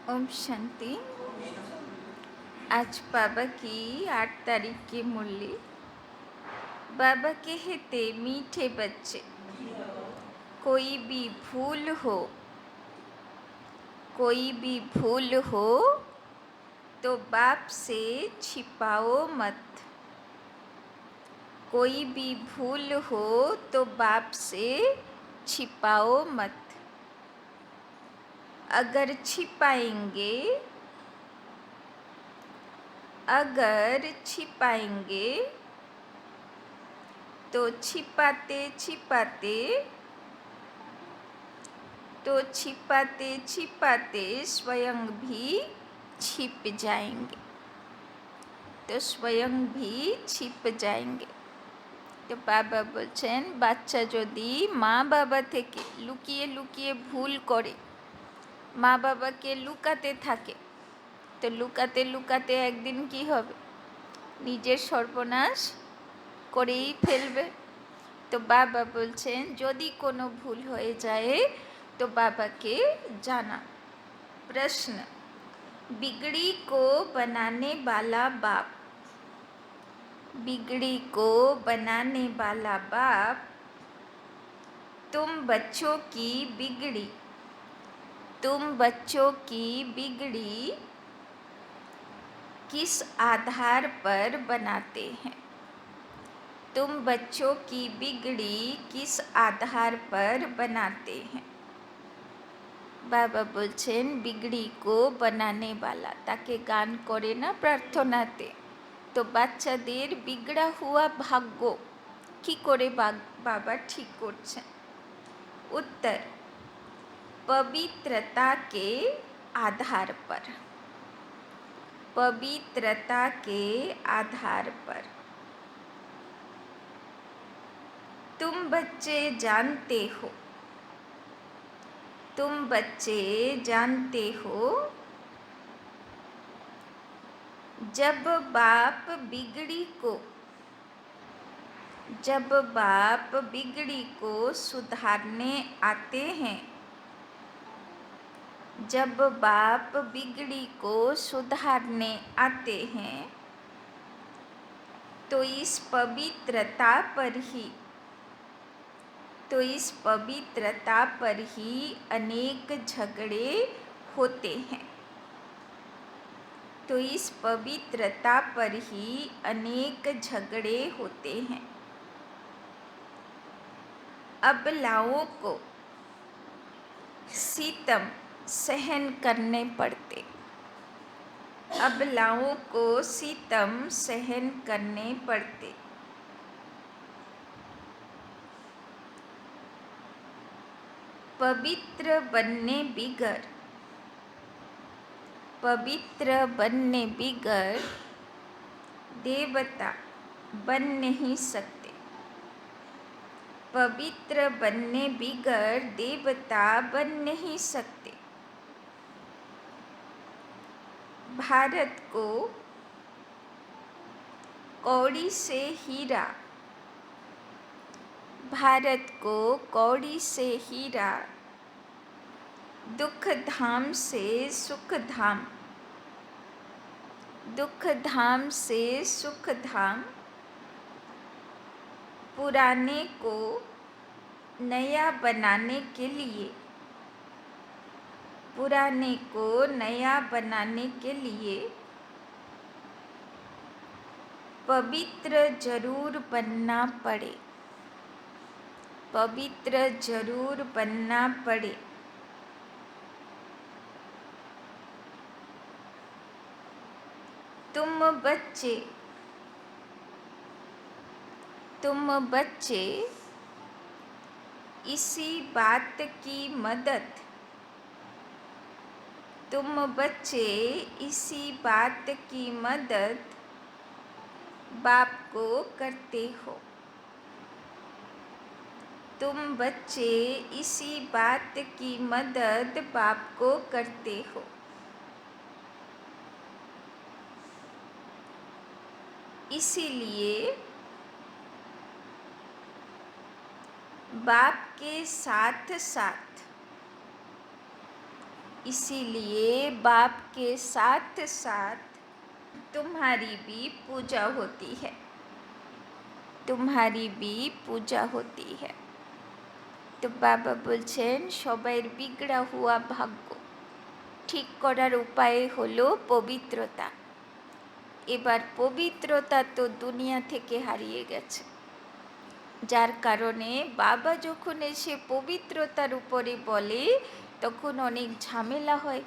ओम शांति। आज बाबा की 8 तारीख की मुरली। बाबा कहते मीठे बच्चे, कोई भी भूल हो, कोई भी भूल हो तो बाप से छिपाओ मत। कोई भी भूल हो तो बाप से छिपाओ मत। अगर छिपाएंगे, अगर छिपाएंगे तो छिपाते छिपाते स्वयं भी छिप जाएंगे। स्वयं भी छिप जाएंगे। तो बाबा বলছেন বাচ্চা যদি মা বাবা থেকে লুকিয়ে লুকিয়ে ভুল করে, মা বাবাকে লুকাতে থাকে, তো লুকাতে লুকাতে একদিন কি হবে? নিজের সর্বনাশ করেই ফেলবে। তো বাবা বলছেন যদি কোনো ভুল হয়ে যায় तो बाबा के जाना। प्रश्न, बिगड़ी को बनाने वाला बाप, बिगड़ी को बनाने वाला बाप तुम बच्चों की बिगड़ी, तुम बच्चों की बिगड़ी किस आधार पर बनाते हैं? तुम बच्चों की बिगड़ी किस आधार पर बनाते हैं? बाबा বলছেন বিগড়ি কো বানানে वाला, তাকে গান করে না প্রার্থনাতে। তো বাচ্চাদের বিগড়া হুয়া ভাগ্য কি করে बाबा ठीक করছেন? उत्तर, पवित्रता के आधार पर, पवित्रता के आधार पर। तुम बच्चे जानते हो, तुम बच्चे जानते हो जब बाप बिगड़ी को, जब बाप बिगड़ी को सुधारने आते हैं, जब बाप बिगड़ी को सुधारने आते हैं तो इस पवित्रता पर ही, तो इस पवित्रता पर ही अनेक झगड़े होते हैं, तो इस पवित्रता पर ही अनेक झगड़े होते हैं। अबलाओं को सितम सहन करने पड़ते, अबलाओं को सितम सहन करने पड़ते। पवित्र बनने बिगर, पवित्र बनने बिगर देवता बन नहीं सकते, पवित्र बनने बिगर देवता बन नहीं सकते। भारत को कौड़ी से हीरा, भारत को कौड़ी से हीरा, दुख धाम से सुख धाम, दुख धाम से सुख धाम, पुराने को नया बनाने के लिए, पुराने को नया बनाने के लिए पवित्र जरूर बनना पड़े, पवित्र जरूर बनना पड़े। तुम बच्चे, तुम बच्चे इसी बात की मदद, तुम बच्चे इसी बात की मदद बाप को करते हो, तुम बच्चे इसी बात की मदद बाप को करते हो। इसीलिए बाप के साथ साथ इसीलिए बाप के साथ साथ तुम्हारी भी पूजा होती है, तुम्हारी भी पूजा होती है। তো বাবা বলছেন সবাইয়ের বিগড়া হওয়া ভাগ্য ঠিক করার উপায় হলো পবিত্রতা। এবার পবিত্রতা তো দুনিয়া থেকে হারিয়ে গেছে, যার কারণে বাবা যখন এসে পবিত্রতার উপরে বলে তখন অনেক ঝামেলা হয়।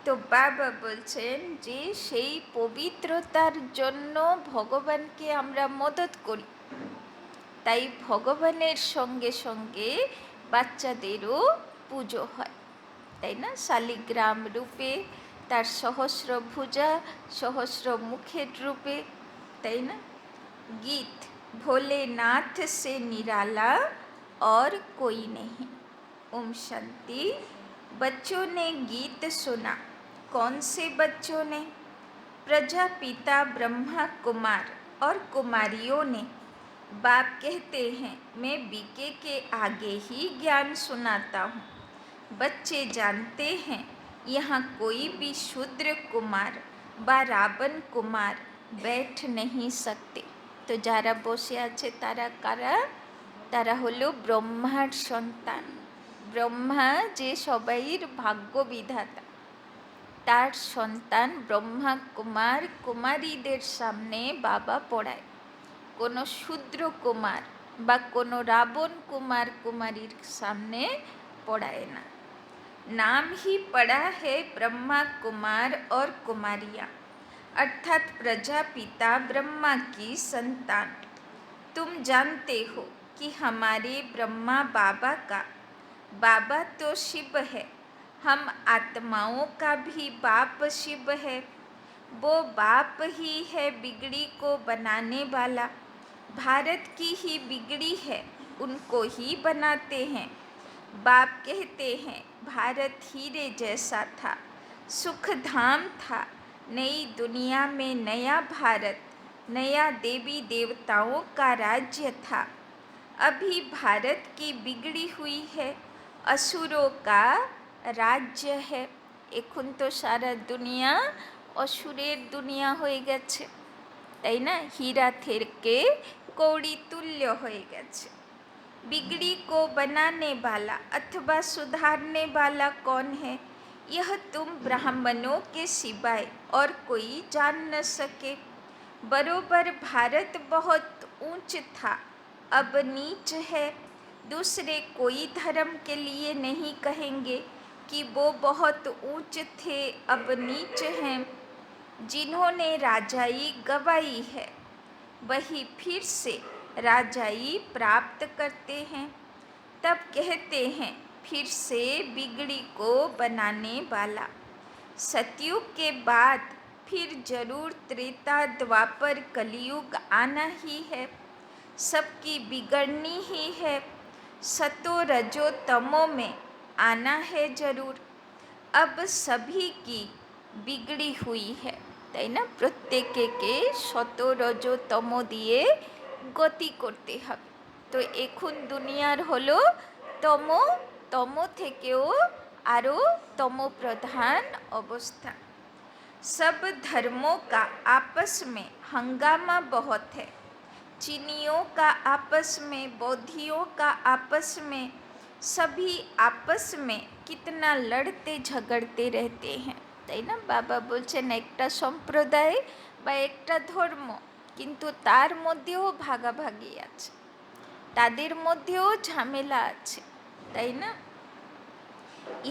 তো বাবা বলছেন যে সেই পবিত্রতার জন্য ভগবানকে আমরা মদত করি, তাই ভগবানের সঙ্গে সঙ্গে বাচ্চাদেরও পুজো হয়, তাই না? শালিগ্রাম রূপে, তার সহস্র ভুজা সহস্র মুখের রূপে, তাই না? गीत भोलेनाथ से निराला और कोई नहीं। ओम शांति। बच्चों ने गीत सुना। कौन से बच्चों ने? प्रजापिता ब्रह्मा कुमार और कुमारियों ने। बाप कहते हैं मैं बीके के आगे ही ज्ञान सुनाता हूँ। बच्चे जानते हैं यहाँ कोई भी शूद्र कुमार বা রাবণ কুমার बैठ नहीं सकते। তো যারা বসে আছে তারা কারা? তারা হলো ব্রহ্মার সন্তান। ব্রহ্মা যে সবাইয়ের ভাগ্য বিধাতা, তার সন্তান ব্রহ্মা কুমার কুমারীদের সামনে বাবা পড়ায়। কোনো শূদ্র কুমার বা কোনো রাবণ কুমার কুমারীর সামনে পড়ায় না। नाम ही पड़ा है ब्रह्मा कुमार और कुमारियाँ, अर्थात प्रजापिता ब्रह्मा की संतान। तुम जानते हो कि हमारे ब्रह्मा बाबा का बाबा तो शिव है, हम आत्माओं का भी बाप शिव है। वो बाप ही है बिगड़ी को बनाने वाला। भारत की ही बिगड़ी है, उनको ही बनाते हैं। बाप कहते हैं भारत हीरे जैसा था, सुख धाम था। नई दुनिया में नया भारत, नया देवी देवताओं का राज्य था। अभी भारत की बिगड़ी हुई है, असुरों का राज्य है। এখন তো সারা দুনিয়া অসুরের দুনিয়া হয়ে গেছে, তাই না? হীরা থেকে কৌড়ি তুল্য হয়ে গেছে। बिगड़ी को बनाने वाला अथवा सुधारने वाला कौन है? यह तुम ब्राह्मणों के सिवाय और कोई जान न सके। बरोबर भारत बहुत ऊंच था, अब नीच है। दूसरे कोई धर्म के लिए नहीं कहेंगे कि वो बहुत ऊंच थे अब नीच हैं। जिन्होंने राजाई गवाई है वही फिर से राजाई प्राप्त करते हैं। तब कहते हैं फिर से बिगड़ी को बनाने वाला। सतयुग के बाद फिर जरूर त्रेता द्वापर कलयुग आना ही है, सबकी बिगड़नी ही है। सतो रजो तमो में आना है जरूर, अब सभी की बिगड़ी हुई है, তাই না? প্রত্যেকে শত রজ তম দিয়ে গতি করতে হবে। তো এখন দুনিয়ার হলো তম, তম থেকেও আরও তম প্রধান অবস্থা। सब धर्मों का आपस में हंगामा बहुत है। चीनियों का आपस में, बौद्धियों का आपस में, सभी आपस में कितना लड़ते झगड़ते रहते हैं, তাই না? বাবা বলছেন একটা সম্প্রদায় বা একটা ধর্ম, কিন্তু তার মধ্যেও ভাগাভাগি আছে, তাদের মধ্যেও ঝামেলা আছে, তাই না?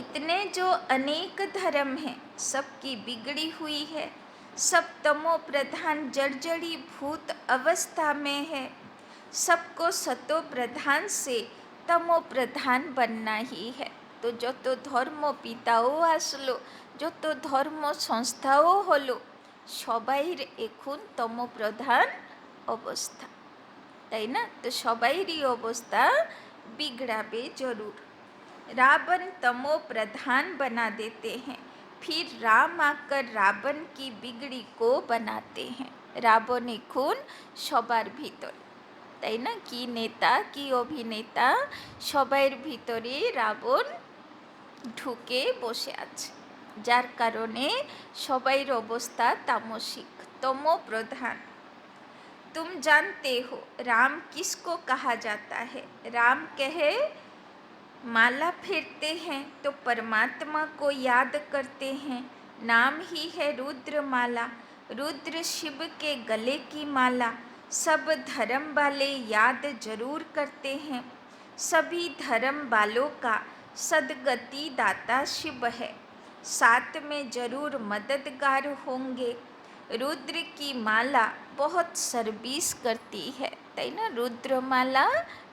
इतने जो अनेक धर्म हैं सबकी बिगड़ी हुई है, सब तमो प्रधान जर्जरी भूत अवस्था में है। सबको सतो प्रधान से तमो प्रधान बनना ही है। तो যত ধর্ম পিতাও আসলো, যত ধর্ম সংস্থাও হলো, সবাইয়ের এখন তম প্রধান অবস্থা, তাই না? তো সবাইয়েরই অবস্থা बिगड़ाबे जरूर। रावण तमो प्रधान बना देते हैं, फिर राम आकर रावण की बिगड़ी को बनाते हैं। রাবণ এখন সবার ভিতর, তাই না? কি নেতা কি অভিনেতা, সবাইয়ের ভিতরে রাবণ ঢুকে বসে আছে, যার কারণে সবাইর অবস্থা তামসিক, तमोप्रधान। तुम जानते हो राम किसको कहा जाता है? राम कहे माला फेरते हैं तो परमात्मा को याद करते हैं। नाम ही है रुद्र माला, रुद्र शिव के गले की माला। सब धर्म वाले याद जरूर करते हैं, सभी धर्म वालों का सदगति दाता शिव है, साथ में जरूर मददगार होंगे। रुद्र की माला बहुत सर्विस करती है, ताई ना? रुद्र माला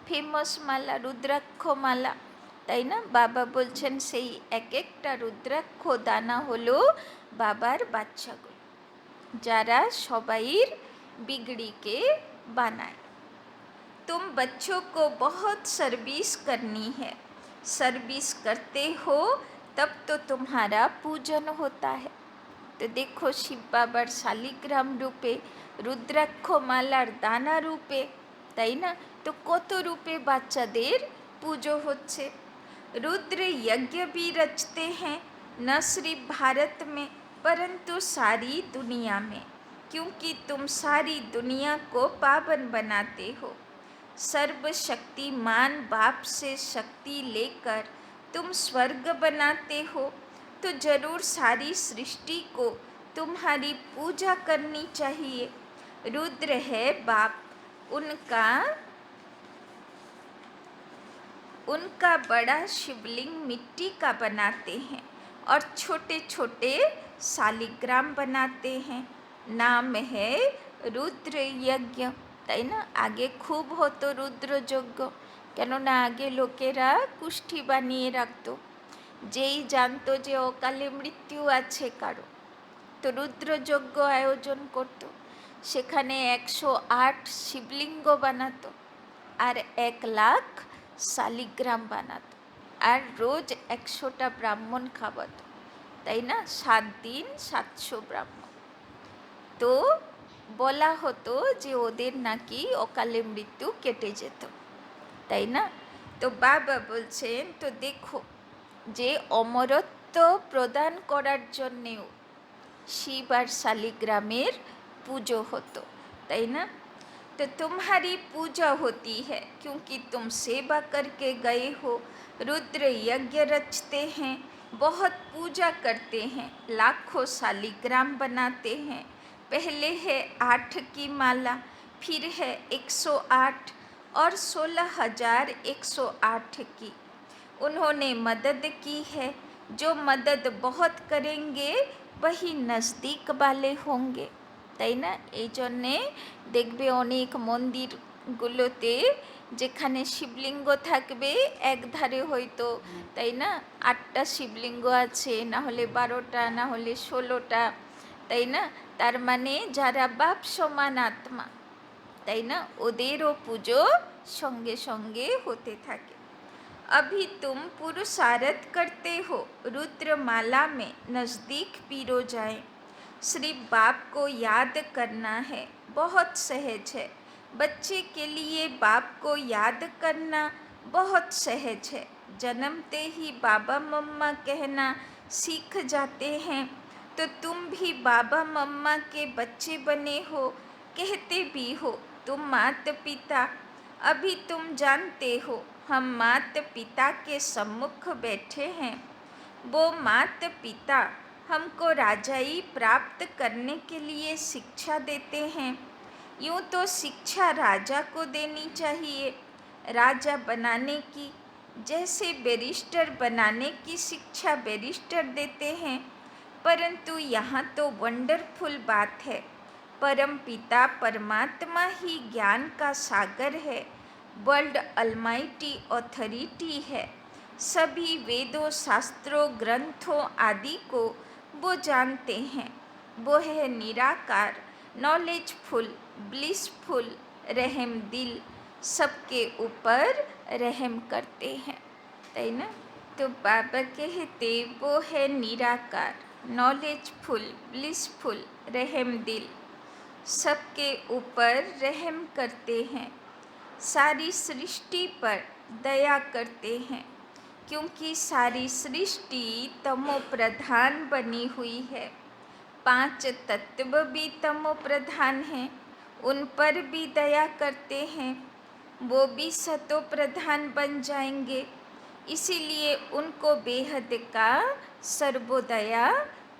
फेमस माला, रुद्राक्ष माला, তাই না? বাবা বলছেন সেই এক একটা রুদ্রাক্ষ দানা হলো বাবার বাচ্চাগুলো, যারা সবাইর बिगड़ी बनाए। तुम बच्चों को बहुत सर्विस करनी है, सर्विस करते हो तब तो तुम्हारा पूजन होता है। तो देखो शिव बाबार शालिग्राम रूपे, रुद्राक्ष मालार दाना रूपे, ताई ना? तो कत रूपे बाच्चादेर पूजो होच्छे। रुद्र यज्ञ भी रचते हैं, न सिर्फ भारत में परंतु सारी दुनिया में, क्योंकि तुम सारी दुनिया को पावन बनाते हो। सर्वशक्तिमान बाप से शक्ति लेकर तुम स्वर्ग बनाते हो, तो जरूर सारी सृष्टि को तुम्हारी पूजा करनी चाहिए। रुद्र है बाप, उनका बड़ा शिवलिंग मिट्टी का बनाते हैं और छोटे छोटे शालिग्राम बनाते हैं। नाम है रुद्र यज्ञ, তাই না? আগে খুব হতো রুদ্রযজ্ঞ, কেননা আগে লোকেরা কুষ্ঠি বানিয়ে রাখতো। যেই জানতো যে অকালে মৃত্যু আছে কারো, তো রুদ্রযজ্ঞ আয়োজন করত। সেখানে 108 শিবলিঙ্গ বানাতো আর 1 লাখ শালিগ্রাম বানাতো, আর রোজ 100টা ব্রাহ্মণ খাওয়াতো, তাই না? 7 দিন 700 ব্রাহ্মণ। তো বলা হতো যে ওদের নাকি অকালে মৃত্যু কেটে যেত, তাই না? তো বাবা বলছেন, তো দেখো যে অমরত্ব প্রদান করার জন্যেও শিব আর শালিগ্রামের পুজো হতো, তাই না? तो तुम्हारी पूजा होती है क्योंकि तुम सेवा करके गए हो। रुद्र यज्ञ रचते हैं, बहुत पूजा करते हैं, लाखों शालिग्राम बनाते हैं। पहले है 8 की माला, फिर है 108 और 16,108 की। उन्होंने मदद की है, जो मदद बहुत करेंगे वही नज़दीक वाले होंगे, তাই না? এই জন্যে দেখবে অনেক মন্দিরগুলোতে যেখানে শিবলিঙ্গ থাকবে একধারে হয়তো, তাই না, 8টা শিবলিঙ্গ আছে, না হলে 12টা, না হলে 16টা, তাই না? তার মানে যারা বাপ সমান আত্মা, তাই না, ওদেরও পুজো সঙ্গে সঙ্গে হতে থাকে। अभी तुम पुरुषार्थ करते हो रुद्रमाला में नज़दीक पीरो जाए। सिर्फ बाप को याद करना है, बहुत सहज है। बच्चे के लिए बाप को याद करना बहुत सहज है। जन्मते ही बाबा मम्मा कहना सीख जाते हैं, तो तुम भी बाबा मम्मा के बच्चे बने हो, कहते भी हो तुम माता पिता। अभी तुम जानते हो हम माता पिता के सम्मुख बैठे हैं। वो माता पिता हमको राजाई प्राप्त करने के लिए शिक्षा देते हैं। यूँ तो शिक्षा राजा को देनी चाहिए, राजा बनाने की, जैसे बैरिस्टर बनाने की शिक्षा बैरिस्टर देते हैं। परंतु यहाँ तो वंडरफुल बात है, परम पिता परमात्मा ही ज्ञान का सागर है, वर्ल्ड अलमाइटी ऑथोरिटी है। सभी वेदों शास्त्रों ग्रंथों आदि को वो जानते हैं। वो है निराकार, नॉलेजफुल, ब्लिसफुल, रहम दिल, सबके ऊपर रहम करते हैं, ताई ना? तो बाबा कहते वो है निराकार, नॉलेजफुल, ब्लिसफुल, रहम दिल, सबके ऊपर रहम करते हैं, सारी सृष्टि पर दया करते हैं। क्योंकि सारी सृष्टि तमो प्रधान बनी हुई है। 5 तत्व भी तमो प्रधान हैं, उन पर भी दया करते हैं, वो भी सतो प्रधान बन जाएंगे। इसीलिए उनको बेहद का सर्वोदया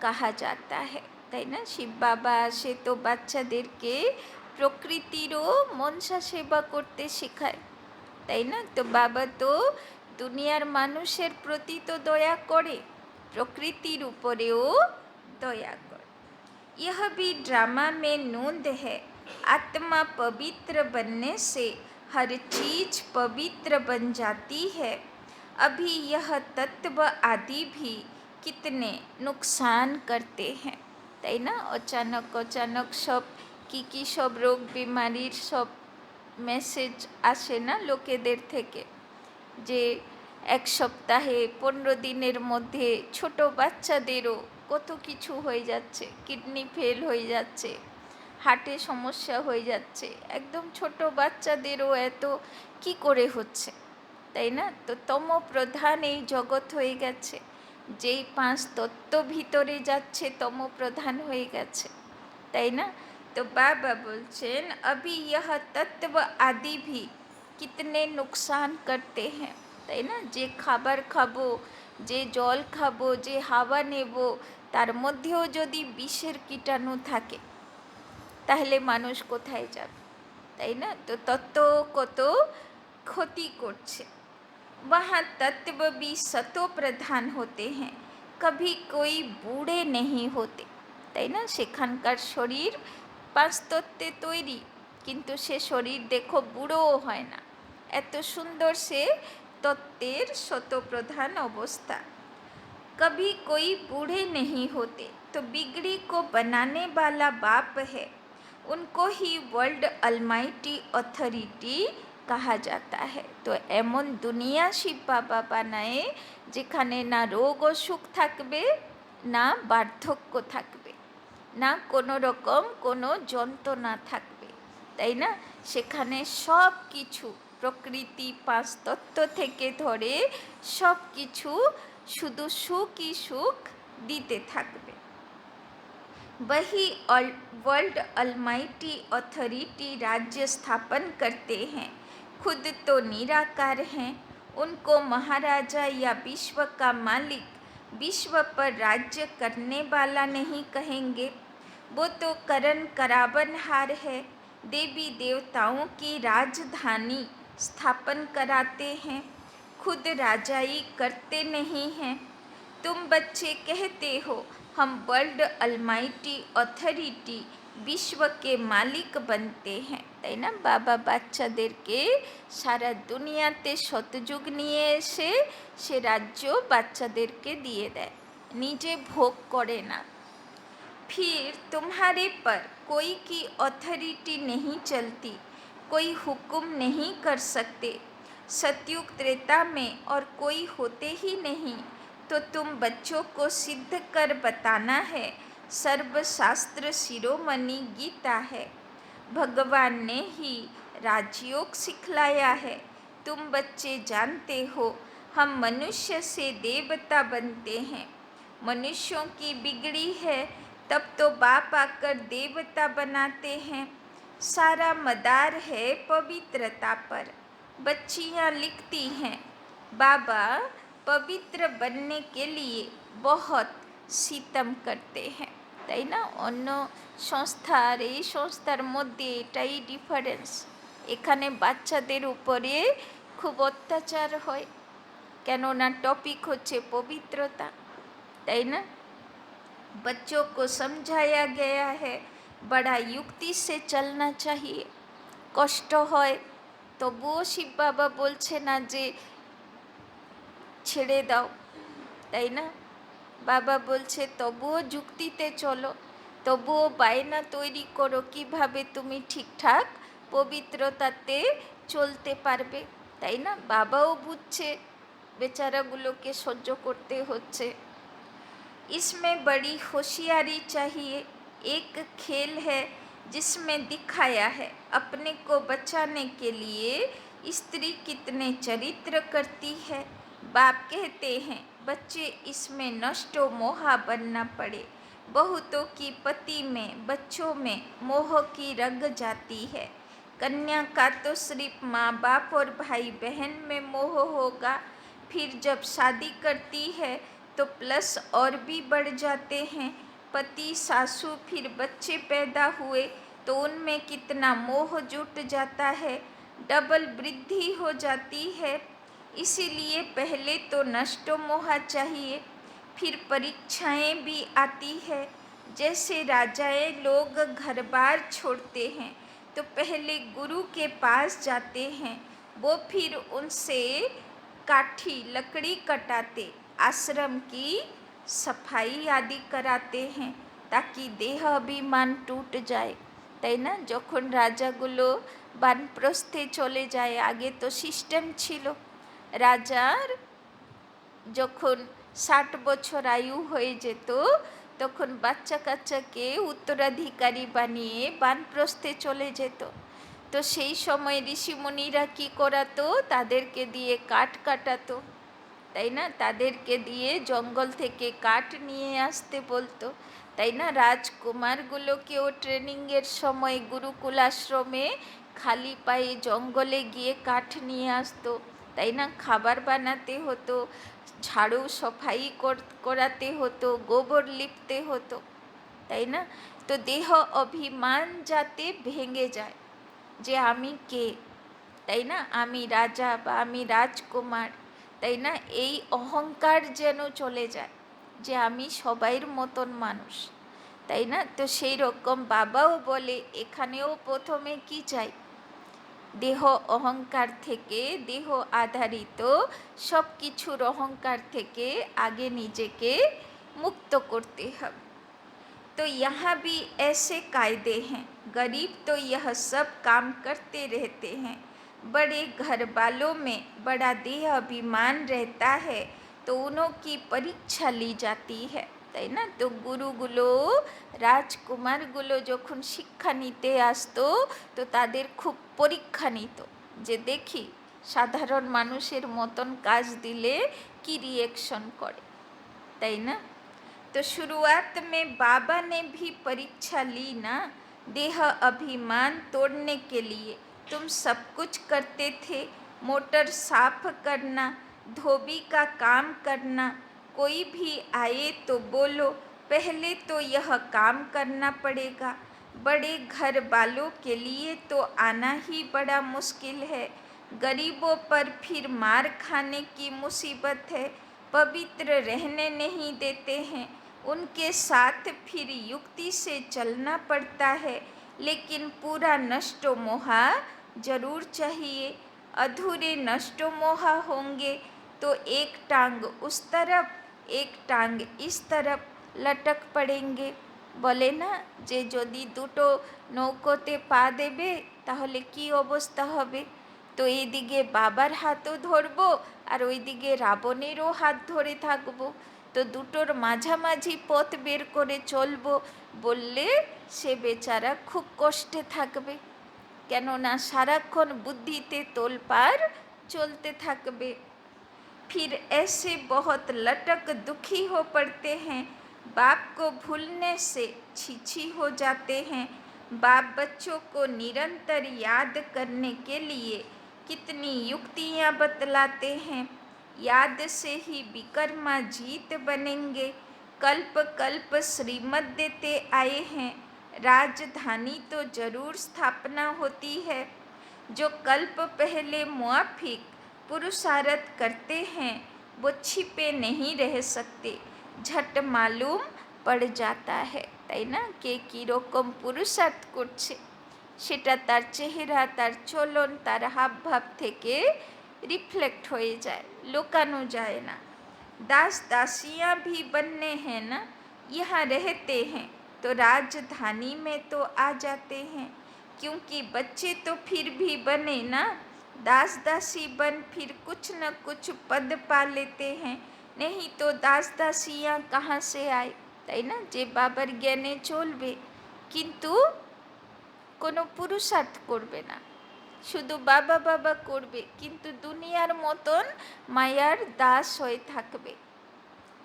कहा जाता है, তাই না? শিব বাবা সে তো বাচ্চাদেরকে প্রকৃতিরও মনসা সেবা করতে শেখায়, তাই না? তো বাবা তো দুনিয়ার মানুষের প্রতি তো দয়া করে, প্রকৃতির উপরেও दया कर। यह भी ड्रामा में नोंद है, आत्मा पवित्र बनने से हर चीज पवित्र बन जाती है। अभी यह तत्व आदि भी कितने नुकसान करते हैं, তাই না? অচানক অচানক সব কি সব রোগ বিমারির সব মেসেজ আসে না লোকেদের থেকে, যে এক সপ্তাহে 15 দিনের মধ্যে ছোট বাচ্চাদেরও কত কিছু হয়ে যাচ্ছে, কিডনি ফেল হয়ে যাচ্ছে, হার্টে সমস্যা হয়ে যাচ্ছে, একদম ছোট বাচ্চাদেরও এত কি করে হচ্ছে, তাই না? তো তম প্রধান এই জগৎ হয়ে গেছে, যেই 5 তত্ত্ব ভিতরে যাচ্ছে তম প্রধান হয়ে গেছে, তাই না? তো বাবা বলছেন अभी यह तत्व आदि भी कितने नुकसान करते हैं, তাই না? যে খাবার খাবো, যে জল খাবো, যে হাওয়া নেব, তার মধ্যেও যদি বিষের কীটাণু থাকে তাহলে মানুষ কোথায় যাবে, তাই না? তো তত কত ক্ষতি করছে। वहाँ तत्व भी सतो प्रधान होते हैं, कभी कोई बूढ़े नहीं होते, তাই না? সেখানকার শরীর 5 তত্ত্বে তৈরি, কিন্তু সে শরীর দেখো বুড়োও হয় না, এত সুন্দর সে তত্ত্বের শতপ্রধান অবস্থা। कभी कोई बूढ़े नहीं होते, तो बिगड़ी को बनाने वाला बाप है, उनको ही वर्ल्ड अलमाइटी अथॉरिटी कहा जाता है। तो एमन दुनिया शिव बाबा बानाए যেখানে না রোগ অসুখ থাকবে, না বার্ধক্য থাকবে, না কোনো রকম কোনো যন্ত্রণা থাকবে, তাই না? সেখানে সব কিছু প্রকৃতি 5 তত্ত্ব থেকে ধরে সব কিছু শুধু সুখই সুখ দিতে থাকবে। वही वर्ल्ड अलमाइटी अथॉरिटी राज्य स्थापन करते हैं, खुद तो निराकार हैं, उनको महाराजा या विश्व का मालिक, विश्व पर राज्य करने वाला नहीं कहेंगे। वो तो करण करावनहार है, देवी देवताओं की राजधानी स्थापन कराते हैं, खुद राजाई करते नहीं हैं। तुम बच्चे कहते हो हम वर्ल्ड अलमाइटी अथॉरिटी विश्व के मालिक बनते हैं, তাই না? বাবা বাচ্চাদেরকে সারা দুনিয়াতে শতযুগ নিয়ে এসে সে রাজ্য বাচ্চাদেরকে দিয়ে দেয়, নিজে ভোগ করে না। फिर तुम्हारे पर कोई की अथॉरिटी नहीं चलती, कोई हुक्म नहीं कर सकते, सतयुग त्रेता में और कोई होते ही नहीं, तो तुम बच्चों को सिद्ध कर बताना है। सर्वशास्त्र शिरोमणि गीता है, भगवान ने ही राजयोग सिखलाया है। तुम बच्चे जानते हो हम मनुष्य से देवता बनते हैं, मनुष्यों की बिगड़ी है तब तो बाप आकर देवता बनाते हैं। सारा मदार है पवित्रता पर, बच्चियाँ लिखती हैं बाबा पवित्र बनने के लिए बहुत सितम करते हैं, তাই না? অন্য সংস্থার এই সংস্থার মধ্যে এটাই ডিফারেন্স, এখানে বাচ্চাদের উপরে খুব অত্যাচার হয়, কেননা টপিক হচ্ছে পবিত্রতা, তাই না? बच्चों को समझाया गया है बड़ा युक्ति से चलना चाहिए। কষ্ট হয় তবুও শিব বাবা বলছে না যে ছেড়ে দাও, তাই না? বাবা বলছে তবুও যুক্তিতে চলো, তবুও বায়না তৈরি করো কিভাবে তুমি ঠিকঠাক পবিত্রতাতে চলতে পারবে, তাই না? বাবাও বুঝছে বেচারাগুলোকে সহ্য করতে হচ্ছে। इसमें बड़ी होशियारी चाहिए। एक खेल है जिसमें दिखाया है अपने को बचाने के लिए स्त्री कितने चरित्र करती है, बाप कहते हैं बच्चे इसमें नष्टो मोहा बनना पड़े। बहुतों की पति में बच्चों में मोह की रग जाती है। कन्या का तो सिर्फ माँ बाप और भाई बहन में मोह होगा, फिर जब शादी करती है तो प्लस और भी बढ़ जाते हैं। पति सासू फिर बच्चे पैदा हुए तो उनमें कितना मोह जुट जाता है, डबल वृद्धि हो जाती है। इसीलिए पहले तो नष्टो मोहा चाहिए, फिर परीक्षाएं भी आती है। जैसे राजाएं लोग घर बार छोड़ते हैं तो पहले गुरु के पास जाते हैं, वो फिर उनसे काठी लकड़ी कटाते, आश्रम की सफाई आदि कराते हैं ताकि देह अभिमान टूट जाए। তাই না? যখন রাজাগুলো বানপ্রস্থে চলে যায়, আগে তো সিস্টেম ছিল রাজার যখন 60 বছর আয়ু হয়ে যেত তখন বাচ্চা কাচ্চাকে উত্তরাধিকারী বানিয়ে বানপ্রস্থে চলে যেত। তো সেই সময় ঋষিমুনিরা কী করাতো, তাদেরকে দিয়ে কাঠ কাটাতো, তাই না? তাদেরকে দিয়ে জঙ্গল থেকে কাঠ নিয়ে আসতে বলতো, তাই না? রাজকুমারগুলোকেও ট্রেনিংয়ের সময় গুরুকুল আশ্রমে খালি পায়ে জঙ্গলে গিয়ে কাঠ নিয়ে আসতো, তাই না? খাবার বানাতে হতো, ঝাড়ু সফাই করাতে হতো, গোবর লিপতে হতো, তাই না? তো দেহ অভিমান যাতে ভেঙে যায় যে আমি কে, তাই না? আমি রাজা বা আমি রাজকুমার, তাই না? এই অহংকার যেন চলে যায় যে আমি সবাইয়ের মতন মানুষ, তাই না? তো সেই রকম বাবাও বলে এখানেও প্রথমে কি চাই, দেহ অহংকার থেকে, দেহ আধারিত সব কিছুর অহংকার থেকে আগে নিজেকে মুক্ত করতে হবে। तो यहाँ भी ऐसे कायदे हैं। गरीब तो यह सब काम करते रहते हैं। बड़े घर वालों में बड़ा देह अभिमान रहता है तो उन्हों की परीक्षा ली जाती है, তাই না? তো গুরুগুলো রাজকুমারগুলো যখন শিক্ষা নিতে আসতো তো তাদের খুব পরীক্ষা নিত যে দেখি সাধারণ মানুষের মতন কাজ দিলে কি রিয়েকশন করে, তাই না? तो शुरुआत में बाबा ने भी परीक्षा ली ना, देह अभिमान तोड़ने के लिए तुम सब कुछ करते थे। मोटर साफ करना, धोबी का काम करना, कोई भी आए तो बोलो पहले तो यह काम करना पड़ेगा। बड़े घर वालों के लिए तो आना ही बड़ा मुश्किल है। गरीबों पर फिर मार खाने की मुसीबत है, पवित्र रहने नहीं देते हैं। उनके साथ फिर युक्ति से चलना पड़ता है, लेकिन पूरा नष्टो मोहा जरूर चाहिए। अधूरे नष्टो मोहा होंगे तो एक टांग उस तरफ एक टांग इस तरफ लटक पड़ेंगे। বলে না যে যদি দুটো নৌকোতে পা দেবে তাহলে কি অবস্থা হবে। তো এইদিকে বাবার হাতও ধরবো আর ওইদিকে রাবণেরও হাত ধরে থাকবো, তো দুটোর মাঝামাঝি পথ বের করে চলবো বললে সে বেচারা খুব কষ্টে থাকবে, কেননা সারাক্ষণ বুদ্ধিতে তোলপাড় চলতে থাকবে। फिर ऐसे बहुत लटक दुखी हो पड़ते हैं, बाप को भूलने से छीछी हो जाते हैं। बाप बच्चों को निरंतर याद करने के लिए कितनी युक्तियाँ बतलाते हैं। याद से ही विकर्मा जीत बनेंगे। कल्प कल्प श्रीमत देते आए हैं, राजधानी तो जरूर स्थापना होती है। जो कल्प पहले मुआफिक पुरुषार्थ करते हैं वो छिपे नहीं रह सकते, झट मालूम पड़ जाता है, তাই না? কে কীরকম পুরুষার্থ করছে সেটা তার চেহারা, তার চলন, তার হাবভাব থেকে रिफ्लेक्ट হয়ে যায়, লুকানো যায় না। दास दासियाँ भी बनने हैं ना, यहाँ रहते हैं तो राजधानी में तो आ जाते हैं, क्योंकि बच्चे तो फिर भी बने ना। दास दासी बन फिर कुछ न कुछ पद पा लेते हैं, नहीं तो दास दासियाँ कहाँ से आए, তাই না? যে বাবার জ্ঞানে চলবে কিন্তু কোনো পুরুষার্থ করবে না, শুধু বাবা বাবা করবে, কিন্তু দুনিয়ার মতন মায়ার দাস হয়ে থাকবে।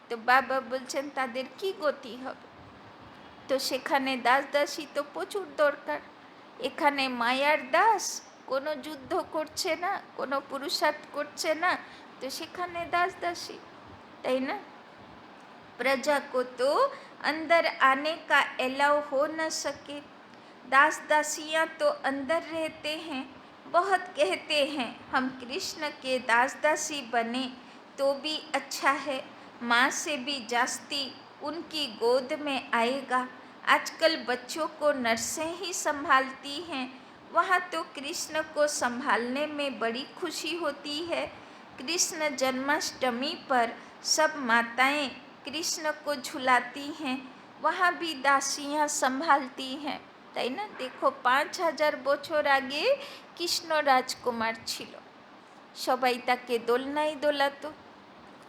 তো বাবা বলছেন তাদের কি গতি হবে? তো সেখানে দাস দাসী তো প্রচুর দরকার। এখানে মায়ার দাস, কোনো যুদ্ধ করছে না, কোনো পুরুষার্থ করছে না, তো সেখানে দাস দাসী, তাই না? प्रजा को तो अंदर आने का अलाउ हो न सके। दास दासियाँ तो अंदर रहते हैं, बहुत कहते हैं हम कृष्ण के दास दासी बने तो भी अच्छा है, माँ से भी जास्ती उनकी गोद में आएगा। आजकल बच्चों को नर्सें ही संभालती हैं, वहाँ तो कृष्ण को संभालने में बड़ी खुशी होती है। कृष्ण जन्माष्टमी पर सब माताएं कृष्ण को झुलाती हैं, वहाँ भी दासियाँ संभालती हैं, তাই না? দেখো 5000 বছর আগে কৃষ্ণ রাজকুমার ছিল, সবাই তাকে দোলনায় দোলাতো,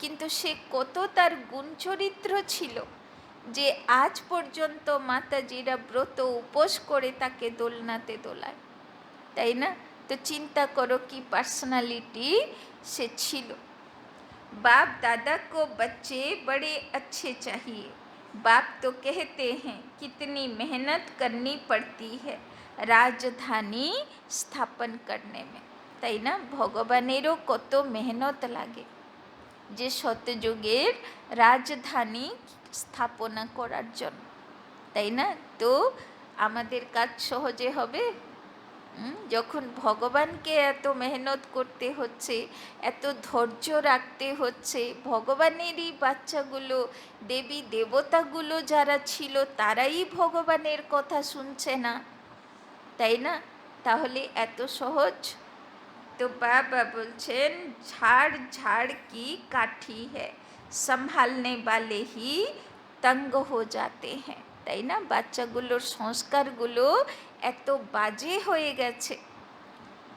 কিন্তু সে কত তার গুণচরিত্র ছিল যে আজ পর্যন্ত মাতাজিরা ব্রত উপোস করে তাকে দোলনাতে দোলায়, তাই না? তো চিন্তা করো কি পার্সোনালিটি সে ছিল। बाप दादा को बच्चे बड़े अच्छे चाहिए। बाप तो कहते हैं कितनी मेहनत करनी पड़ती है राजधानी स्थापन करने में, তাই না? ভগবানেরও কত মেহনত লাগে যে সত্যযুগের রাজধানী স্থাপনা করার জন্য, তাই না? তো আমাদের কাজ সহজে হবে যখন ভগবানকে এত মেহনত করতে হচ্ছে, এত ধৈর্য রাখতে হচ্ছে, ভগবানেরই বাচ্চাগুলো, দেবী দেবতাগুলো যারা ছিল তারাই ভগবানের কথা শুনছে না, তাই না? তাহলে এত সহজ? তো বাবা বলছেন ঝাড় ঝাড় কি কাঠি হ্যায়, সম্ভালনে वाले ही तंग हो जाते हैं, তাই না? বাচ্চাগুলোর সংস্কারগুলো এত বাজে হয়ে গেছে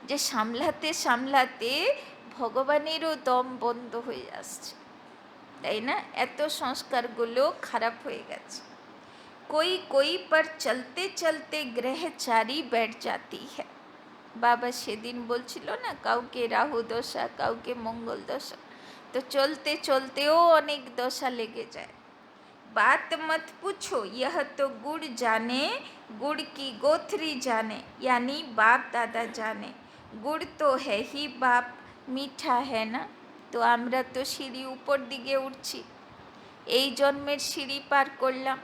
যে সামলাতে সামলাতে ভগবানেরও দম বন্ধ হয়ে আসছে, তাই না? এত সংস্কারগুলো খারাপ হয়ে গেছে। कोई कोई पर चलते चलते ग्रहचारी बैठ जाती है। বাবা সেদিন বলছিল না কাউকে রাহু দশা, কাউকে মঙ্গল দশা, তো চলতে চলতেও অনেক দশা লেগে যায়। बात मत पूछो यह तो गुड़ जाने, गुड़ की गोथरी जाने, यानी बाप दादा जाने। गुड़ तो है ही बाप, मीठा है ना। তো আমরা তো সিঁড়ি উপর দিকে উঠছি, এই জন্মের সিঁড়ি পার করলাম,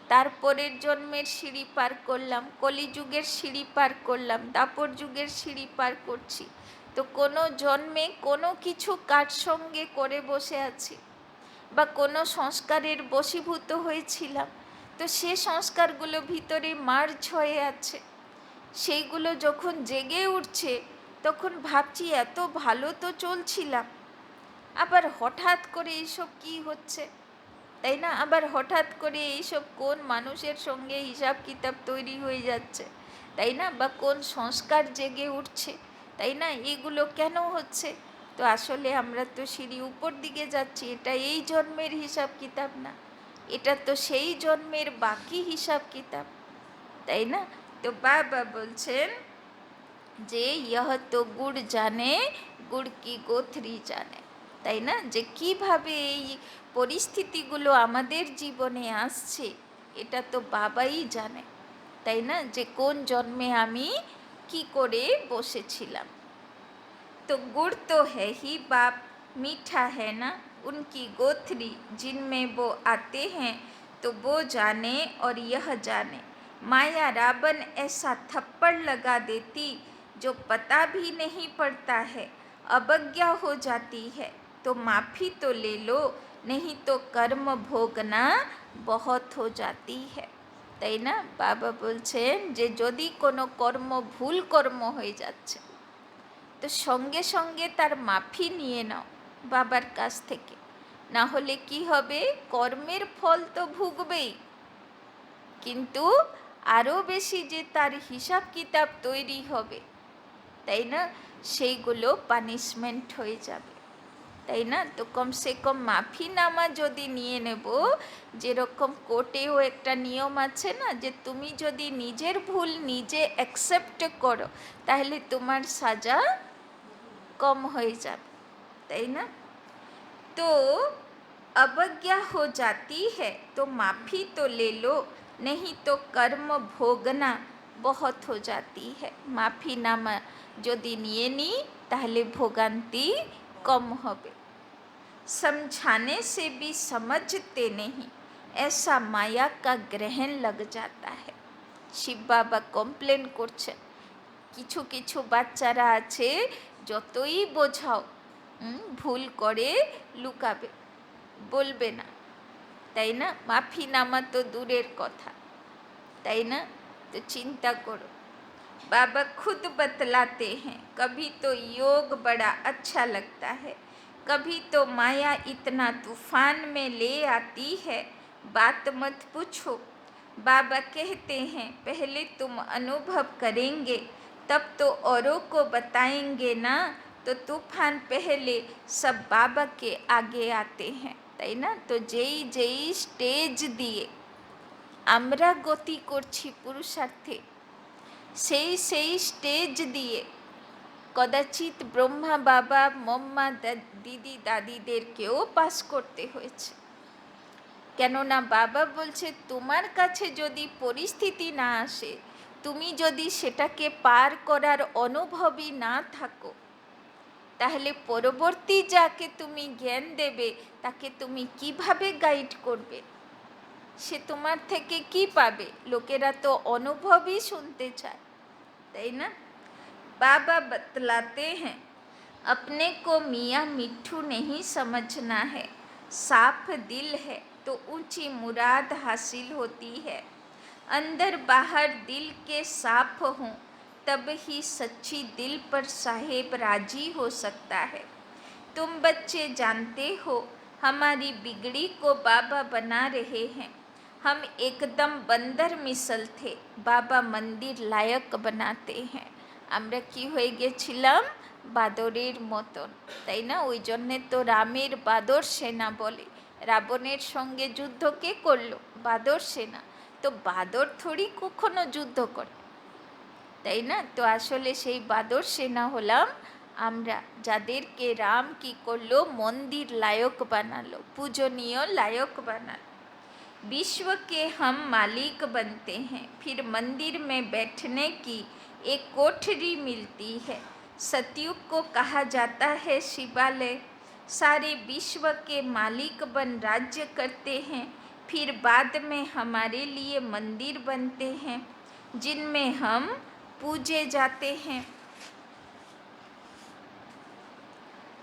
তারপরের জন্মের সিঁড়ি পার করলাম, কলিযুগের সিঁড়ি পার করলাম, দাপর যুগের সিঁড়ি পার করছি। তো কোনো জন্মে কোনো কিছু কার সঙ্গে করে বসে আছি বা কোনো সংস্কারের বশীভূত হয়েছিলাম, তো সে সংস্কারগুলো ভিতরে মার্জ হয়ে আছে, সেইগুলো যখন জেগে উঠছে তখন ভাবছি এত ভালো তো চলছিলাম, আবার হঠাৎ করে এইসব কি হচ্ছে, তাই না? আবার হঠাৎ করে এইসব কোন মানুষের সঙ্গে হিসাব কিতাব তৈরি হয়ে যাচ্ছে, তাই না? বা কোন সংস্কার জেগে উঠছে, তাই না? এগুলো কেন হচ্ছে? তো আসলে আমরা তো সিঁড়ি উপর দিকে যাচ্ছি, এটা এই জন্মের হিসাব কিতাব না, এটা তো সেই জন্মের বাকি হিসাব কিতাব, তাই না? তো বাবা বলছেন যে ইহ তো গুড় জানে, গুড় কি গোথরি জানে, তাই না? যে কিভাবে এই পরিস্থিতিগুলো আমাদের জীবনে আসছে এটা তো বাবাই জানে, তাই না? যে কোন জন্মে আমি কি করে বসেছিলাম। तो गुड़ तो है ही बाप, मीठा है ना उनकी गोथरी, जिनमें वो आते हैं तो वो जाने और यह जाने। माया रावण ऐसा थप्पड़ लगा देती जो पता भी नहीं पड़ता है, अवज्ञा हो जाती है तो माफ़ी तो ले लो, नहीं तो कर्म भोगना बहुत हो जाती है, তাই না? বাবা বলছেন যে যদি কোনো কর্ম ভুল কর্ম হয়ে যাচ্ছে তো সঙ্গে সঙ্গে তার মাফি নিয়ে নাও বাবার কাছ থেকে, না হলে কি হবে? কর্মের ফল তো ভুগবেই, কিন্তু আরও বেশি যে তার হিসাব কিতাব তৈরি হবে, তাই না? সেইগুলো পানিশমেন্ট হয়ে যাবে। তাই না? তো কমসে কম মাফিনামা যদি নিয়ে নেব, যেরকম কোর্টেও একটা নিয়ম আছে না, যে তুমি যদি নিজের ভুল নিজে অ্যাকসেপ্ট করো তাহলে তোমার সাজা কম হয়ে যাবে, তাই না? तो अवज्ञा हो जाती है तो माफ़ी तो ले लो, नहीं तो कर्म भोगना बहुत हो जाती है। মাফিনামা যদি নিয়ে নিই তাহলে ভোগান্তি কম হবে। समझाने से भी समझते नहीं, ऐसा माया का ग्रहण लग जाता है। শিব বাবা কমপ্লেন করছেন, কিছু কিছু বাচ্চারা আছে যতই বোঝাও ভুল করে লুকাবে, বলবে না, তাই না? মাফিনামা তো দূরের কথা, তাই না? তো চিন্তা করো, बाबा खुद बतलाते हैं, कभी तो योग बड़ा अच्छा लगता है, कभी तो माया इतना तूफान में ले आती है, बात मत पूछो। बाबा कहते हैं पहले तुम अनुभव करेंगे तब तो औरों को बताएंगे ना, तो तूफान पहले सब बाबा के आगे आते हैं, তাই না? তো যেই যেই স্টেজ দিয়ে আমরা গতি করছি পুরুষার্থে, সেই সেই স্টেজ দিয়ে কদাচিৎ ব্রহ্মা বাবা মম্মা দিদি দাদিদেরকেও পাস করতে হয়েছে। কেননা বাবা বলছে তোমার কাছে যদি পরিস্থিতি না আসে, তুমি যদি সেটাকে পার করার অনুভবই না থাকো, তাহলে পরবর্তী যাকে তুমি জ্ঞান দেবে তাকে তুমি কিভাবে গাইড করবে? সে তোমার থেকে কি পাবে? লোকেরা তো অনুভবই শুনতে চায়, তাই না? बाबा बतलाते हैं अपने को मियाँ मिट्ठू नहीं समझना है, साफ दिल है तो ऊंची मुराद हासिल होती है, अंदर बाहर दिल के साफ हों तब ही सच्ची दिल पर साहेब राजी हो सकता है। तुम बच्चे जानते हो हमारी बिगड़ी को बाबा बना रहे हैं, हम एकदम बंदर मिसल थे, बाबा मंदिर लायक बनाते हैं। আমরা কি হয়ে গেছিলাম? বাদরের মতন, তাই না? ওই জন্যে তো রামের বাদর সেনা বলে। রাবণের সঙ্গে যুদ্ধ কে করলো? বাদর সেনা। তো বাদর থোড়ি কখনো যুদ্ধ করে, তাই না? তো আসলে সেই বাদর সেনা হলাম আমরা, যাদেরকে রাম কি করলো? মন্দির লায়ক বানালো, পূজনীয় লায়ক বানালো। विश्व के हम मालिक बनते हैं, फिर मंदिर में बैठने की एक कोठरी मिलती है। सतयुग को कहा जाता है शिवालय। सारे विश्व के मालिक बन राज्य करते हैं, फिर बाद में हमारे लिए मंदिर बनते हैं जिनमें हम पूजे जाते हैं।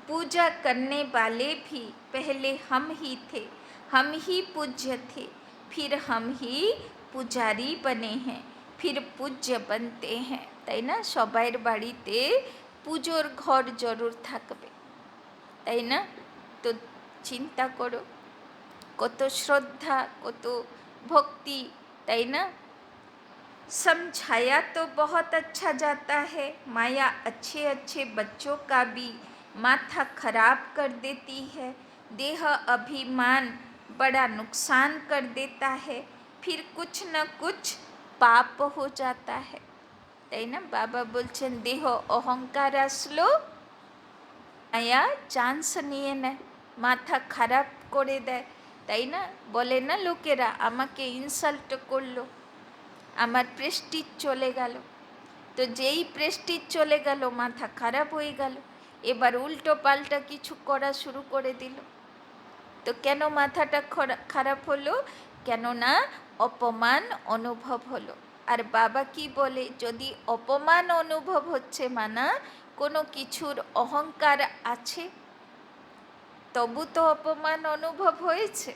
पूजा करने वाले भी पहले हम ही थे, हम ही पूज्य थे, फिर हम ही पुजारी बने हैं, फिर पूज्य बनते हैं, তাই না? সবাইয়ের বাড়িতে পুজোর ঘর জরুর থাকবে, তাই না? তো চিন্তা করো, কত শ্রদ্ধা, কত ভক্তি, তাই না? समझाया तो बहुत अच्छा जाता है, माया अच्छे अच्छे बच्चों का भी माथा खराब कर देती है, देह अभिमान बड़ा नुकसान कर देता है, फिर कुछ न कुछ पाप हो जाता है, তাই না? বাবা বলছেন দেহ অহংকার আসলো, মায়া চান্স নিয়ে নেয়, মাথা খারাপ করে দেয়, তাই না? বলে না লোকেরা আমাকে ইনসাল্ট করলো, আমার প্রেস্টিজ চলে গেল। তো যেই প্রেস্টিজ চলে গেল মাথা খারাপ হয়ে গেল, এবার উল্টো পাল্টা কিছু করা শুরু করে দিল। তো কেন মাথাটা খারাপ হলো? কেননা অপমান অনুভব হলো। আর বাবা কি বলে? যদি অপমান অনুভব হচ্ছে মানা কোনো কিছুর অহংকার আছে, তবু তো অপমান অনুভব হয়েছে।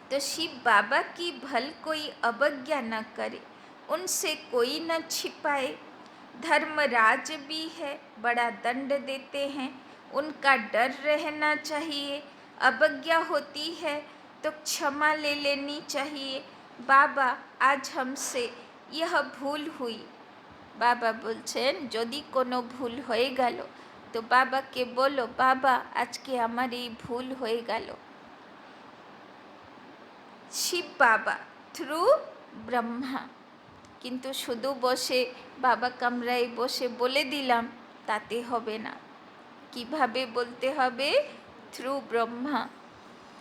तो शिव बाबा की भल कोई अवज्ञा न करे, उनसे कोई न छिपाए, धर्मराज भी है बड़ा दंड देते हैं, उनका डर रहना चाहिए, अवज्ञा होती है तो क्षमा ले लेनी चाहिए। बाबा आज हमसे यह भूल हुई, বাবা বলছেন যদি কোনো ভুল হয়ে গেল তো তো বাবাকে বলো, বাবা আজকে আমার এই ভুল হয়ে গেল। শিব বাবা থ্রু ব্রহ্মা। কিন্তু শুধু বসে বাবা কামরায় বসে বলে দিলাম তাতে হবে না, কিভাবে বলতে হবে? থ্রু ব্রহ্মা,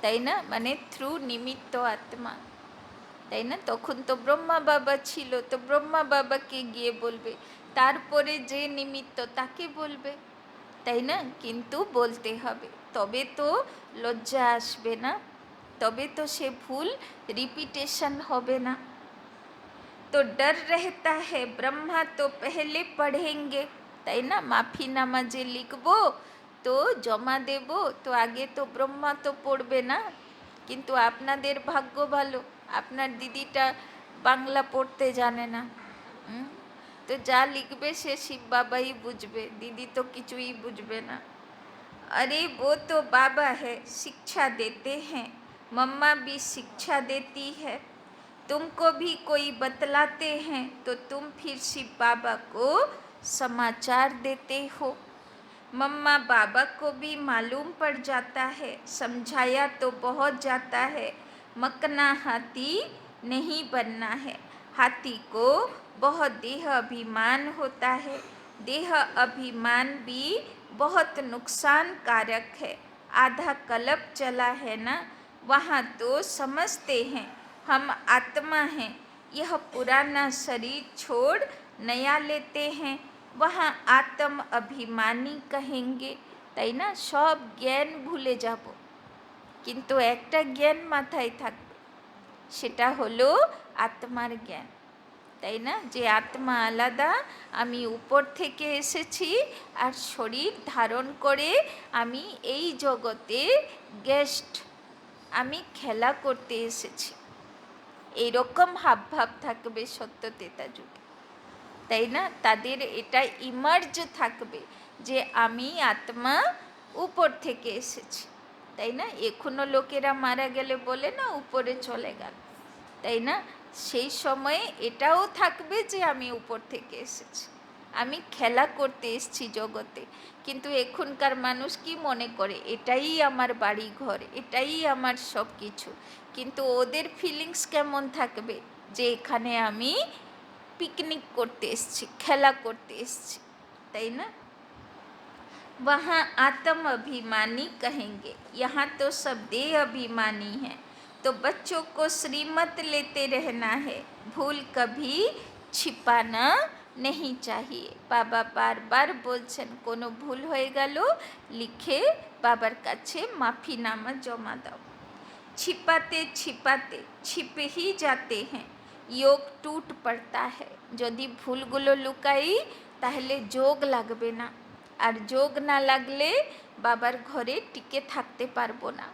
তাই না? মানে থ্রু নিমিত্ত আত্মা, তাই না? তখন তো ব্রহ্মা বাবা ছিল, তো ব্রহ্মা বাবাকে গিয়ে বলবে, তারপরে যে নিমিত্ত তাকে বলবে, তাই না? কিন্তু বলতে হবে, তবে তো লজ্জা আসবে না, তবে তো সে ভুল রিপিটেশন হবে না। तो डर रहता है ब्रह्मा तो पहले पढ़ेंगे, তাই না? মাফিনামা যে লিখবো তো জমা দেব, তো আগে তো ব্রহ্মা তো পড়বে না। কিন্তু আপনাদের ভাগ্য ভালো, আপনার দিদিটা বাংলা পড়তে জানে না। তো যা লিখবে সে শিব বাবাই বুঝবে, দিদি তো কিছুই বুঝবে না। अरे वो तो बाबा है, शिक्षा देते हैं, मम्मा भी शिक्षा देती है, तुमको भी कोई बतलाते हैं तो तुम फिर शिव बाबा को समाचार देते हो। मम्मा बाबा को भी मालूम पड़ जाता है, समझाया तो बहुत जाता है, मकना हाथी नहीं बनना है। हाथी को बहुत देह अभिमान होता है, देह अभिमान भी बहुत नुकसान कारक है। आधा कल्प चला है ना, वहाँ तो समझते हैं हम आत्मा हैं, यह पुराना शरीर छोड़ नया लेते हैं, वहाँ आत्म अभिमानी कहेंगे, তাই না? সব জ্ঞান ভুলে যাব, কিন্তু একটা জ্ঞান মাথায় থাকবে, সেটা হলো আত্মার জ্ঞান, তাই না? যে আত্মা আলাদা, আমি উপর থেকে এসেছি আর শরীর ধারণ করে আমি এই জগতে গেস্ট, আমি খেলা করতে এসেছি, এইরকম হাবভাব থাকবে সত্যতেতা যুগে, তাই না? তাদের এটা ইমার্জ থাকবে যে আমি আত্মা উপর থেকে এসেছি, তাই না? এখনো লোকেরা মারা গেলে বলে না উপরে চলে গেল, তাই না? সেই সময়ে এটাও থাকবে যে আমি উপর থেকে এসেছি, আমি খেলা করতে এসেছি জগতে। কিন্তু এখনকার মানুষ কি মনে করে? এটাই আমার বাড়ি ঘর, এটাই আমার সব কিছু। কিন্তু ওদের ফিলিংস কেমন থাকবে? যে এখানে আমি পিকনিক করতে এসেছি, খেলা করতে এসেছি, তাই না? वहाँ आत्म अभिमानी कहेंगे, यहाँ तो सब देह अभिमानी हैं। तो बच्चों को श्रीमत लेते रहना है, भूल कभी छिपाना नहीं चाहिए। बाबा बार बार बोलছেন কোনো ভুল হয়ে গেল লিখে বাবার কাছে মাফিনামা জমা দাও। छिपाते छिपाते छिप ही जाते हैं, योग टूट पड़ता है। যদি ভুলগুলো লুকাই তাহলে যোগ লাগবে না, আর যোগ না লাগলে বাবার ঘরে টিকে থাকতে পারবো না,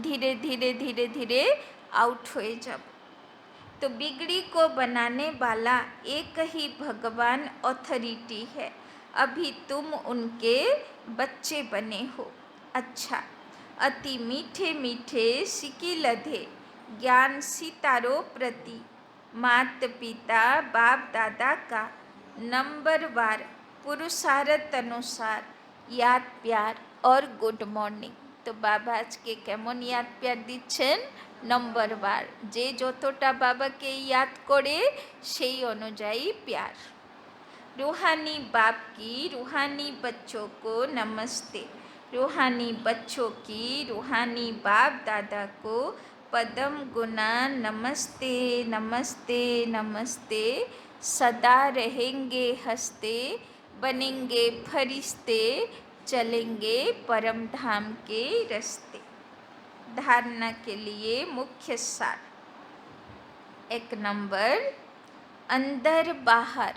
ধীরে ধীরে ধীরে ধীরে आउट হয়ে যাব। तो बिगड़ी को बनाने वाला एक ही भगवान अथॉरिटी है, अभी तुम उनके बच्चे बने हो। अच्छा, अति मीठे मीठे सिकी लधे ज्ञान सितारों प्रति, मात पिता बाप दादा का नंबरवार पुरुषार्थ अनुसार याद प्यार और गुड मॉर्निंग। तो বাবা আজকে কেমন ইয়াদ প্যার দিচ্ছেন? নম্বরবার, যে যতটা বাবাকে ইয়াদ করে সেই অনুযায়ী প্যার। रूहानी बाप की रूहानी बच्चों को नमस्ते, रूहानी बच्चों की रूहानी बाप दादा को पदम गुना नमस्ते नमस्ते नमस्ते। सदा रहेंगे हंसते, बनेंगे फरिश्ते, चलेंगे परम धाम के रास्ते। धारणा के लिए मुख्य सार। 1 नंबर, अंदर बाहर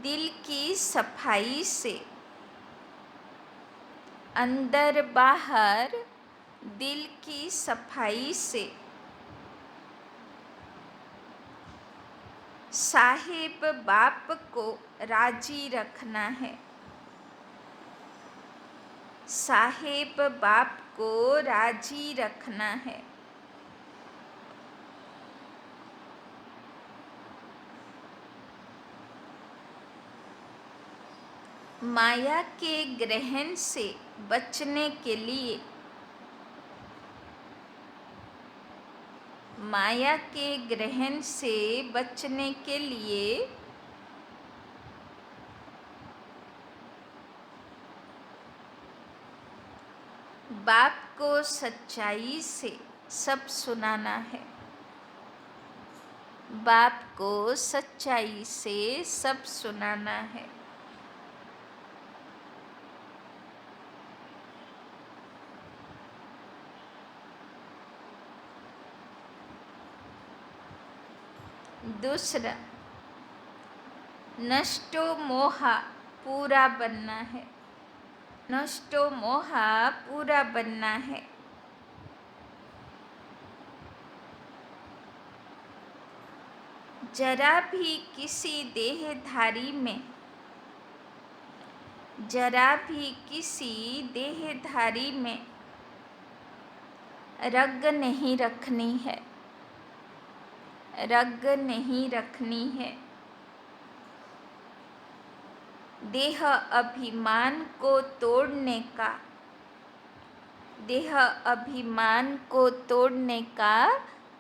दिल की सफाई से, अंदर बाहर दिल की सफाई से साहिब बाप को राजी रखना है, साहिब बाप को राजी रखना है। माया के ग्रहण से बचने के लिए, माया के ग्रहण से बचने के लिए बाप को सच्चाई से सब सुनाना है। बाप को सच्चाई से सब सुनाना है। दूसरा, नष्टो मोहा पूरा बनना है। नष्टो मोहा पूरा बनना है। जरा भी किसी देहधारी में, जरा भी किसी देहधारी में रग नहीं रखनी है। रग नहीं रखनी है। देह अभिमान को तोड़ने का, देह अभिमान को तोड़ने का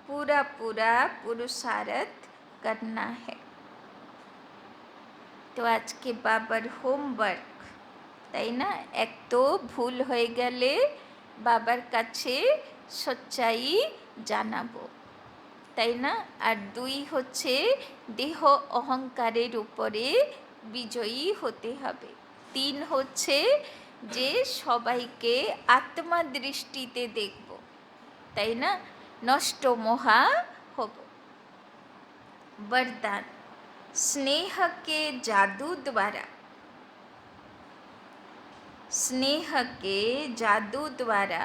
पूरा पूरा पुरुषार्थ करना है। तो आज के बाबर होमवर्क তাই না, এক তো ভুল হয়ে গেলে বাবার কাছে সচ্চাই জানাবো, তাই না? আর দুই হচ্ছে দেহ অহংকারের উপরে বিজয়ী হতে হবে। তিন হচ্ছে যে সবাইকে আত্মা দৃষ্টিতে দেখব, তাই না? নষ্ট মোহা হব। वरदान, स्नेह के जादू द्वारा, स्नेह के जादू द्वारा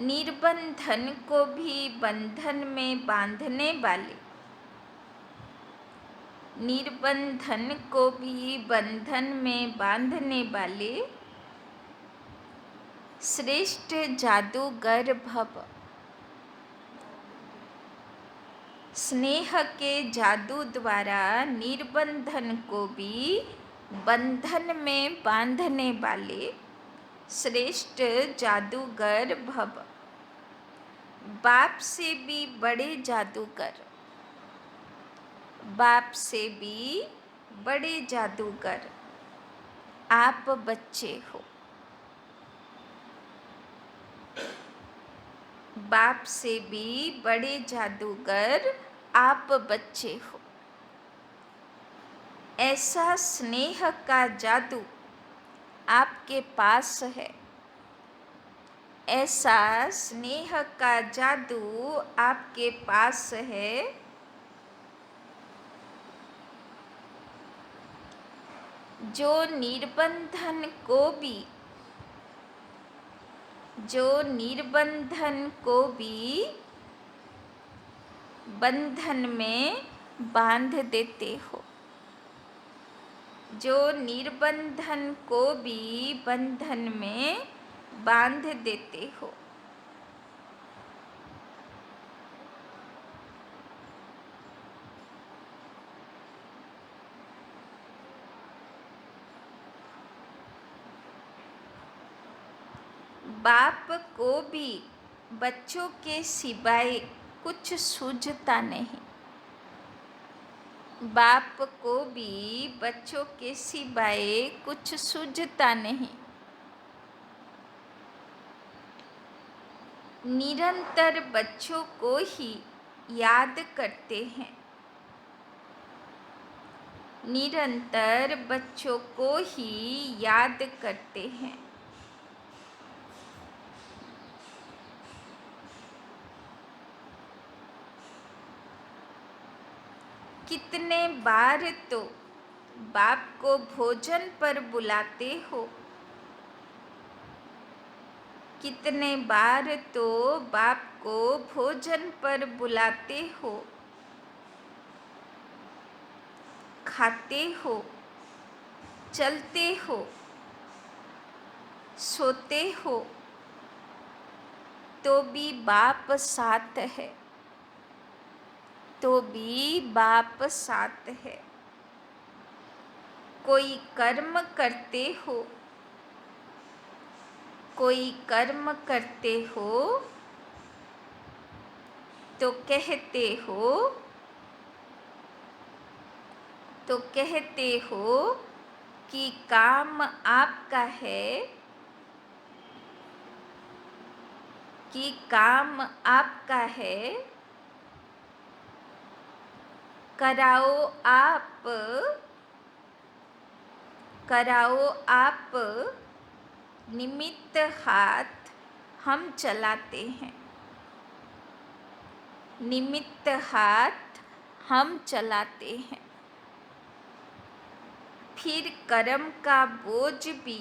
निर्बंधन को भी बंधन में बांधने वाले, निर्बंधन को भी बंधन में बांधने वाले श्रेष्ठ जादूगर भव। स्नेह के जादू द्वारा निर्बंधन को भी बंधन में बांधने वाले श्रेष्ठ जादूगर भव। बाप से भी बड़े जादूगर, बाप से भी बड़े जादूगर आप बच्चे हो। बाप से भी बड़े जादूगर आप बच्चे हो। ऐसा स्नेह का जादू आपके पास है। ऐसा स्नेह का जादू आपके पास है जो निर्बंधन को भी, जो निर्बंधन को भी बंधन में बांध देते हो, जो निर्बंधन को भी बंधन में बांध देते हो। बाप को भी बच्चों के सिवाय कुछ सूझता नहीं। बाप को भी बच्चों के सिवाय कुछ सूझता नहीं। निरंतर बच्चों को ही याद करते हैं। निरंतर बच्चों को ही याद करते हैं। कितने बार तो बाप को भोजन पर बुलाते हो, कितने बार तो बाप को भोजन पर बुलाते हो, खाते हो, चलते हो, सोते हो, तो भी बाप साथ है, तो भी बाप साथ है। कोई कर्म करते हो, कोई कर्म करते हो तो कहते हो, तो कहते हो कि काम आपका है, कि काम आपका है, कराओ आप, कराओ आप, निमित्त हाथ हम चलाते हैं, निमित्त हाथ हम चलाते हैं। फिर कर्म का बोझ भी,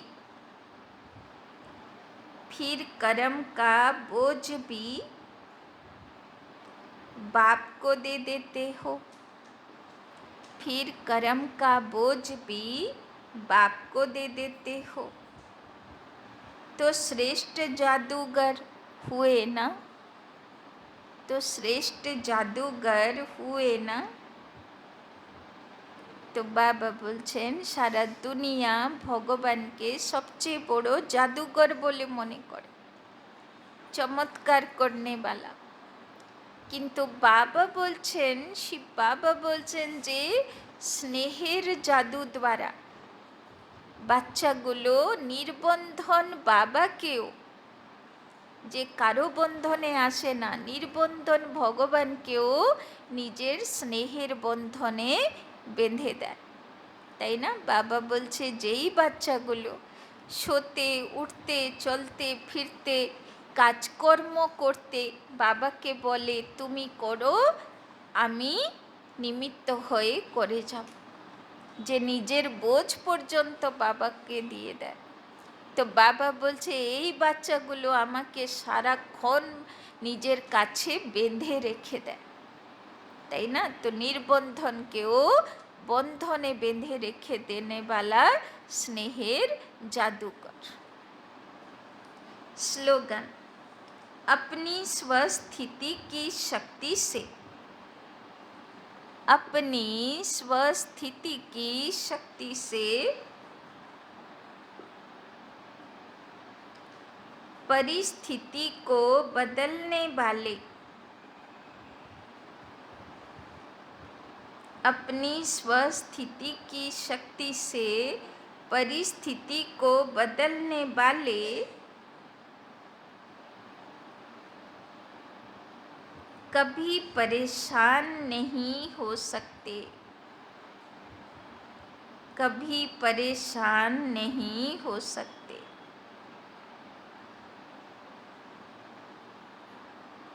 फिर कर्म का बोझ भी बाप को दे देते हो, फिर कर्म का बोझ भी बाप को दे देते हो। तो श्रेष्ठ जादूगर हुए ना, तो श्रेष्ठ जादूगर हुए ना। तो बाबा বলছেন সারা দুনিয়া ভগবানকে সবচেয়ে বড় জাদুকর বলে মনে করে, চমৎকার করনেওয়ালা। কিন্তু বাবা বলছেন, শিব বাবা বলছেন যে স্নেহের জাদু দ্বারা বাচ্চাগুলো নির্বন্ধন বাবাকেও, যে কারো বন্ধনে আসে না, নির্বন্ধন ভগবানকেও নিজের স্নেহের বন্ধনে বেঁধে দেয়, তাই না? বাবা বলছে যেই বাচ্চাগুলো শোতে উঠতে চলতে ফিরতে কাজকর্ম করতে বাবাকে বলে তুমি করো, আমি নিমিত্ত হয়ে করে যাব, যে নিজের বোঝ পর্যন্ত বাবাকে দিয়ে দেয়। তো বাবা বলছে এই বাচ্চাগুলো আমাকে সারাক্ষণ নিজের কাছে বেঁধে রেখে দেয়, তাই না? তো নির্বন্ধনকেও বন্ধনে বেঁধে রেখে দেনেওয়ালা স্নেহের জাদুকর। स्लोगन, अपनी स्वस्थिति की शक्ति से, अपनी स्वस्थिति की शक्ति से परिस्थिति को बदलने वाले, अपनी स्वस्थिति की शक्ति से परिस्थिति को बदलने वाले कभी परेशान नहीं हो सकते, कभी परेशान नहीं हो सकते।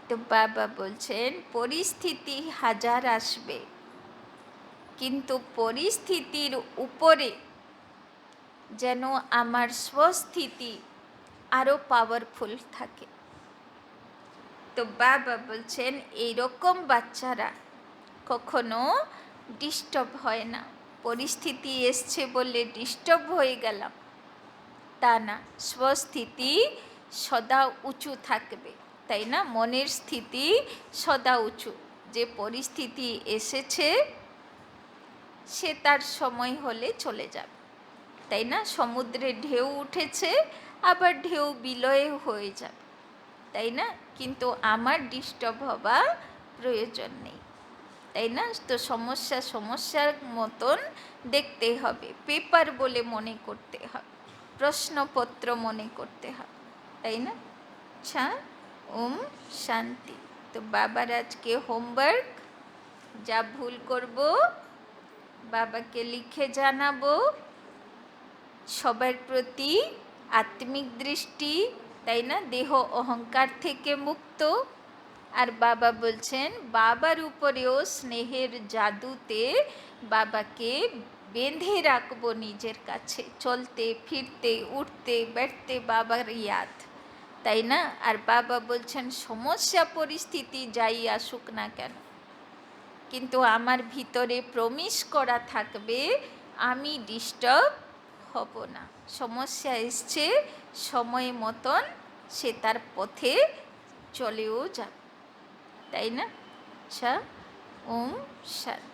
तो बाबा বলছেন পরিস্থিতি হাজার আসবে, কিন্তু পরিস্থিতির উপরে যেন আমার স্বস্থিতি আরও পাওয়ারফুল থাকে। তো বাবা বলছেন এইরকম বাচ্চারা কখনো ডিস্টার্ব হয় না, পরিস্থিতি এসছে বলে ডিস্টার্ব হয়ে গেলাম তা না, স্বস্থিতি সদা উঁচু থাকবে, তাই না? মনের স্থিতি সদা উঁচু, যে পরিস্থিতি এসেছে সে তার সময় হলে চলে যাবে, তাই না? সমুদ্রে ঢেউ উঠেছে আবার ঢেউ বিলয়ে হয়ে যাবে, তাই না? কিন্তু আমার ডিস্টার্ব হওয়া প্রয়োজন নেই, তাই না? তো সমস্যা সমস্যার মতন দেখতে হবে, পেপার বলে মনে করতে হবে, প্রশ্নপত্র মনে করতে হবে, তাই না? আচ্ছা, ওম শান্তি। তো বাবার আজকে হোমওয়ার্ক, যা ভুল করব বাবাকে লিখে জানাবো, সবার প্রতি আত্মিক দৃষ্টি, তাই না? দেহ অহংকার থেকে মুক্ত। আর বাবা বলছেন বাবার উপরেও স্নেহের জাদুতে বাবাকে বেঁধে রাখবো নিজের কাছে, চলতে ফিরতে উঠতে বেড়তে বাবার ইয়াদ, তাই না? আর বাবা বলছেন সমস্যা পরিস্থিতি যাই আসুক না কেন, কিন্তু আমার ভিতরে প্রমিস করা থাকবে আমি ডিস্টার্ব হব না, সমস্যা এসছে সময় মতন সে তার পথে চলেও যাবে, তাই না? আচ্ছা, ওম শান্তি।